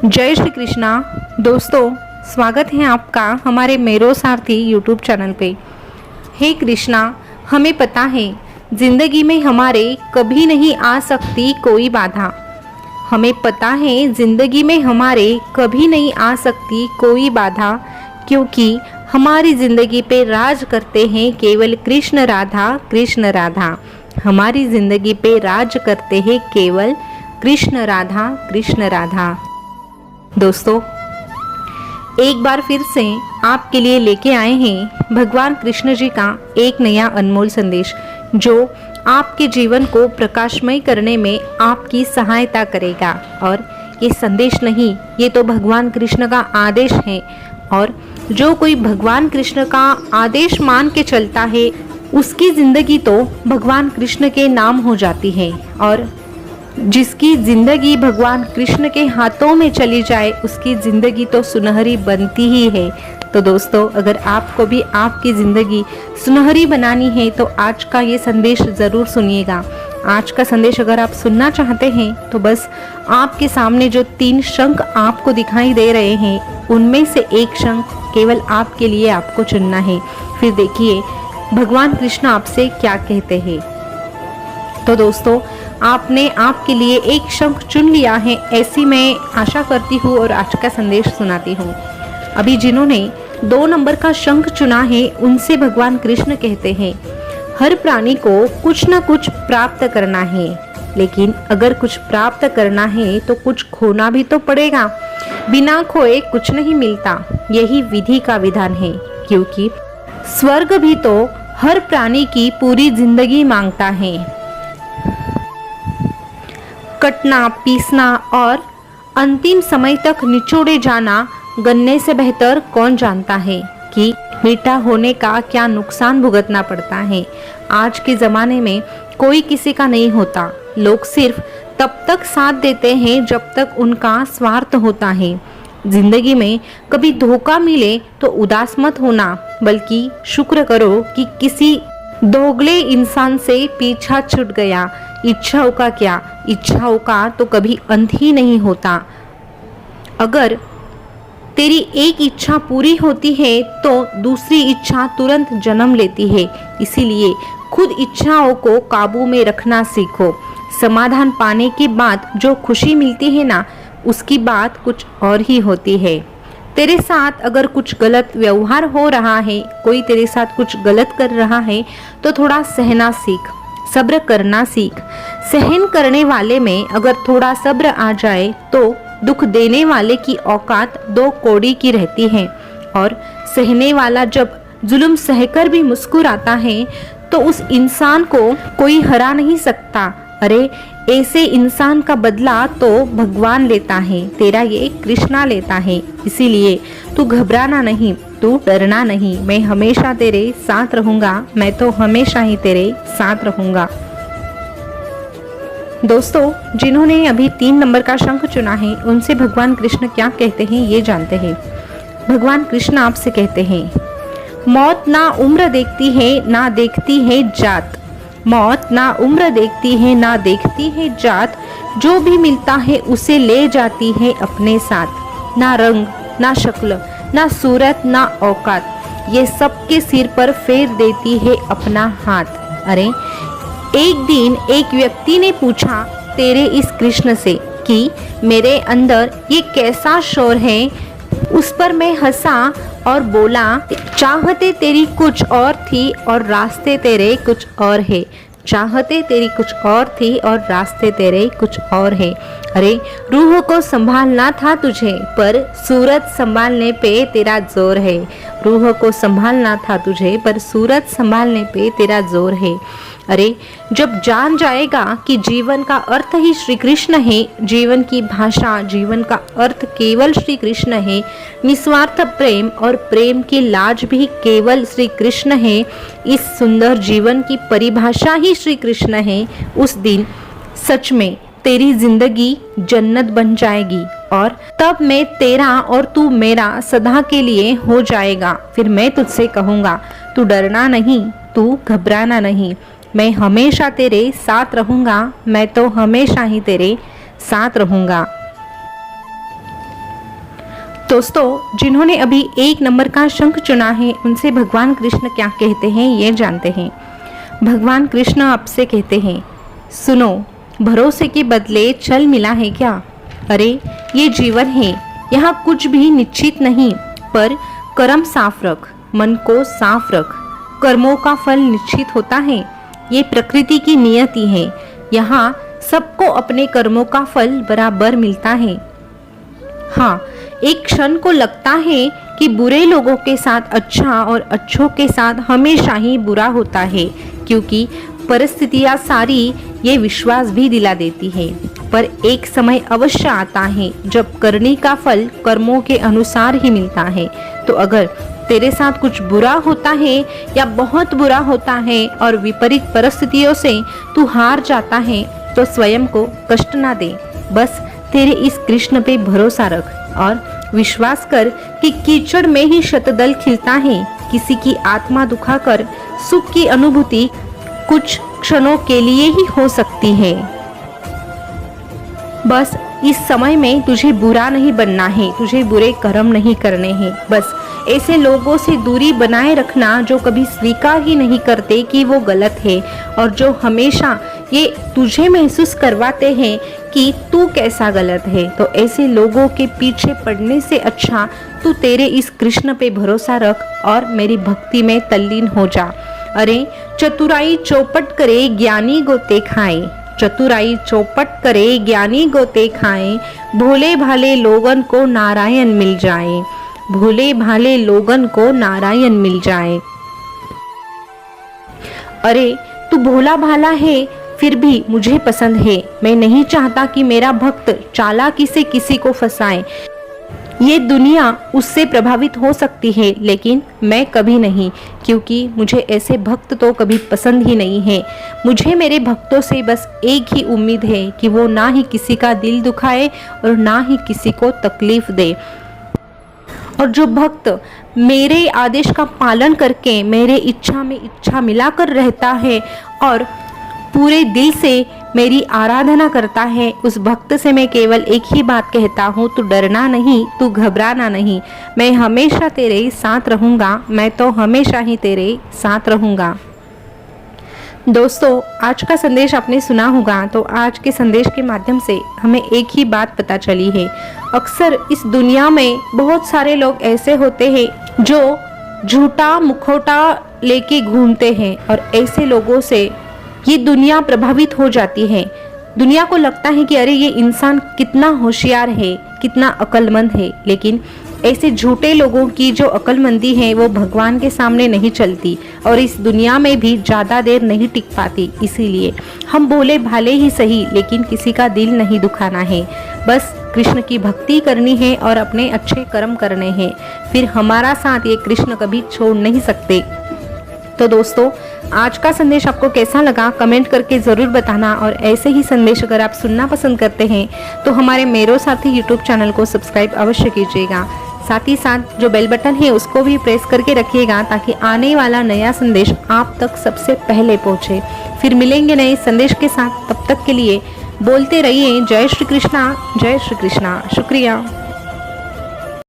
जय श्री कृष्णा। दोस्तों, स्वागत है आपका हमारे मेरो सारथी यूट्यूब चैनल पे। हे कृष्णा, हमें पता है जिंदगी में हमारे कभी नहीं आ सकती कोई बाधा। हमें पता है जिंदगी में हमारे कभी नहीं आ सकती कोई बाधा, क्योंकि हमारी जिंदगी पे राज करते हैं केवल कृष्ण राधा कृष्ण राधा। हमारी जिंदगी पे राज करते हैं केवल कृष्ण राधा कृष्ण राधा। दोस्तों, एक बार फिर से आपके लिए लेके आए हैं भगवान कृष्ण जी का एक नया अनमोल संदेश, जो आपके जीवन को प्रकाशमय करने में आपकी सहायता करेगा। और ये संदेश नहीं, ये तो भगवान कृष्ण का आदेश है। और जो कोई भगवान कृष्ण का आदेश मान के चलता है, उसकी जिंदगी तो भगवान कृष्ण के नाम हो जाती है। और जिसकी जिंदगी भगवान कृष्ण के हाथों में चली जाए, उसकी जिंदगी तो सुनहरी बनती ही है। तो दोस्तों, अगर आपको भी आपकी ज़िंदगी सुनहरी बनानी है तो आज का ये संदेश ज़रूर सुनिएगा। आज का संदेश अगर आप सुनना चाहते हैं तो बस आपके सामने जो 3 शंख आपको दिखाई दे रहे हैं, उनमें से एक शंख केवल आपके लिए आपको चुनना है। फिर देखिए भगवान कृष्ण आपसे क्या कहते हैं। तो दोस्तों, आपने आपके लिए एक शंख चुन लिया है, ऐसी मैं आशा करती हूँ और आज का संदेश सुनाती हूँ। अभी जिन्होंने 2 नंबर का शंख चुना है, उनसे भगवान कृष्ण कहते हैं, हर प्राणी को कुछ न कुछ प्राप्त करना है, लेकिन अगर कुछ प्राप्त करना है तो कुछ खोना भी तो पड़ेगा। बिना खोए कुछ नहीं मिलता, यही विधि का विधान है। क्योंकि स्वर्ग भी तो हर प्राणी की पूरी जिंदगी मांगता है। कटना, पीसना और अंतिम समय तक निचोड़े जाना गन्ने से बेहतर कौन जानता है कि मीठा होने का क्या नुकसान भुगतना पड़ता है। आज के ज़माने में कोई किसी का नहीं होता। लोग सिर्फ तब तक साथ देते हैं जब तक उनका स्वार्थ होता है। जिंदगी में कभी धोखा मिले तो उदास मत होना, बल्कि शुक्र करो कि किसी दोगले इंसान से पीछा छूट गया। इच्छाओं का क्या, इच्छाओं का तो कभी अंत ही नहीं होता। अगर तेरी एक इच्छा पूरी होती है तो दूसरी इच्छा तुरंत जन्म लेती है। इसीलिए खुद इच्छाओं को काबू में रखना सीखो। समाधान पाने के बाद जो खुशी मिलती है ना, उसकी बात कुछ और ही होती है। तेरे साथ अगर कुछ गलत व्यवहार हो रहा है, कोई तेरे साथ कुछ गलत कर रहा है, तो थोड़ा सहना सीख, सब्र करना सीख। सहन करने वाले में अगर थोड़ा सब्र आ जाए तो दुख देने वाले की औकात 2 कौड़ी की रहती है। और सहने वाला जब जुल्म सहकर भी मुस्कुराता है तो उस इंसान को कोई हरा नहीं सकता। अरे, ऐसे इंसान का बदला तो भगवान लेता है, तेरा ये कृष्णा लेता है। इसीलिए तू घबराना नहीं, तू डरना नहीं। मैं हमेशा तेरे साथ रहूंगा, मैं तो हमेशा ही तेरे साथ रहूंगा। दोस्तों, जिन्होंने अभी 3 नंबर का शंख चुना है, उनसे भगवान कृष्ण क्या कहते हैं ये जानते हैं। भगवान कृष्ण आपसे कहते हैं, मौत ना उम्र देखती है ना देखती है जात। मौत ना उम्र देखती है ना देखती है जात। जो भी मिलता है उसे ले जाती है अपने साथ। ना रंग, ना शक्ल, ना सूरत, ना औकात, ये सबके सिर पर फेर देती है अपना हाथ। अरे, एक दिन एक व्यक्ति ने पूछा तेरे इस कृष्ण से कि मेरे अंदर ये कैसा शोर है। उस पर मैं हंसा और बोला, चाहते तेरी कुछ और थी और रास्ते तेरे कुछ और है। चाहते तेरी कुछ और थी और रास्ते तेरे कुछ और है। अरे, रूह को संभालना था तुझे, पर सूरत संभालने पे तेरा जोर है। रूह को संभालना था तुझे, पर सूरत संभालने पे तेरा जोर है। अरे, जब जान जाएगा कि जीवन का अर्थ ही श्री कृष्ण है, जीवन की भाषा, जीवन का अर्थ केवल श्री कृष्ण है, निस्वार्थ प्रेम और प्रेम की लाज भी केवल श्री कृष्ण है, इस सुंदर जीवन की परिभाषा ही श्री कृष्ण है, उस दिन सच में तेरी जिंदगी जन्नत बन जाएगी। और तब मैं तेरा और तू मेरा सदा के लिए हो जाएगा। फिर मैं तुझसे कहूँगा, तू डरना नहीं, तू घबराना नहीं, मैं हमेशा तेरे साथ रहूँगा, मैं तो हमेशा ही तेरे साथ रहूँगा। दोस्तों, जिन्होंने अभी 1 नंबर का शंख चुना है उनसे भगवान कृष्ण क्या कहते हैं ये जानते हैं। भगवान कृष्ण आपसे कहते हैं, सुनो, भरोसे के बदले छल मिला है क्या? अरे ये जीवन है, यहाँ कुछ भी निश्चित नहीं, पर कर्म साफ रख, मन को साफ रख, कर्मों का फल निश्चित होता है। ये प्रकृति की नियति है, यहाँ सबको अपने कर्मों का फल बराबर मिलता है। हाँ, एक क्षण को लगता है कि बुरे लोगों के साथ अच्छा और अच्छों के साथ हमेशा ही बुरा होता है, क्योंकि परिस्थितियाँ सारी ये विश्वास भी दिला देती है। पर एक समय अवश्य आता है जब करने का फल कर्मों के अनुसार ही मिलता है। तो अगर तेरे साथ कुछ बुरा होता है या बहुत बुरा होता है और विपरीत परिस्थितियों से तू हार जाता है, तो स्वयं को कष्ट ना दे। बस तेरे इस कृष्ण पे भरोसा रख और विश्वास कर कि कीचड़ में ही शतदल खिलता है। किसी की आत्मा दुखाकर सुख की अनुभूति कुछ क्षणों के लिए ही हो सकती है। बस इस समय में तुझे बुरा नहीं बनना है, तुझे बुरे कर्म नहीं करने हैं। बस ऐसे लोगों से दूरी बनाए रखना जो कभी स्वीकार ही नहीं करते कि वो गलत है और जो हमेशा ये तुझे महसूस करवाते हैं कि तू कैसा गलत है। तो ऐसे लोगों के पीछे पड़ने से अच्छा तू तेरे इस कृष्ण पे भरोसा रख और मेरी भक्ति में तल्लीन हो जा। अरे चतुराई चौपट करे ज्ञानी गोते खाए, चतुराई चौपट करे ज्ञानी गोते खाए, भोले भाले लोगन को नारायण मिल जाए, भोले भाले लोगन को नारायण मिल जाए। अरे तू भोला भाला है, फिर भी मुझे पसंद है। मैं नहीं चाहता कि मेरा भक्त चालाकी से किसी को फंसाए। ये दुनिया उससे प्रभावित हो सकती है, लेकिन मैं कभी नहीं, क्योंकि मुझे ऐसे भक्त तो कभी पसंद ही नहीं है। मुझे मेरे भक्तों से बस एक ही उम्मीद है कि वो ना ही किसी का दिल दुखाए और ना ही किसी को तकलीफ दे। और जो भक्त मेरे आदेश का पालन करके मेरे इच्छा में इच्छा मिलाकर रहता है और पूरे दिल से मेरी आराधना करता है, उस भक्त से मैं केवल एक ही बात कहता हूँ, तू डरना नहीं, तू घबराना नहीं, मैं हमेशा तेरे साथ रहूँगा, मैं तो हमेशा ही तेरे साथ रहूँगा। दोस्तों, आज का संदेश आपने सुना होगा, तो आज के संदेश के माध्यम से हमें एक ही बात पता चली है। अक्सर इस दुनिया में बहुत सारे लोग ऐसे होते हैं जो झूठा मुखौटा लेके घूमते हैं और ऐसे लोगों से ये दुनिया प्रभावित हो जाती है। दुनिया को लगता है कि अरे ये इंसान कितना होशियार है, कितना अक्लमंद है, लेकिन ऐसे झूठे लोगों की जो अक्लमंदी है वो भगवान के सामने नहीं चलती और इस दुनिया में भी ज़्यादा देर नहीं टिक पाती। इसीलिए हम भोले भाले ही सही, लेकिन किसी का दिल नहीं दुखाना है। बस कृष्ण की भक्ति करनी है और अपने अच्छे कर्म करने हैं, फिर हमारा साथ ये कृष्ण कभी छोड़ नहीं सकते। तो दोस्तों, आज का संदेश आपको कैसा लगा कमेंट करके ज़रूर बताना और ऐसे ही संदेश अगर आप सुनना पसंद करते हैं तो हमारे मेरो साथी यूट्यूब चैनल को सब्सक्राइब अवश्य कीजिएगा। साथ ही साथ जो बेल बटन है उसको भी प्रेस करके रखिएगा ताकि आने वाला नया संदेश आप तक सबसे पहले पहुंचे। फिर मिलेंगे नए संदेश के साथ, तब तक के लिए बोलते रहिए जय श्री कृष्णा, जय श्री कृष्णा। शुक्रिया।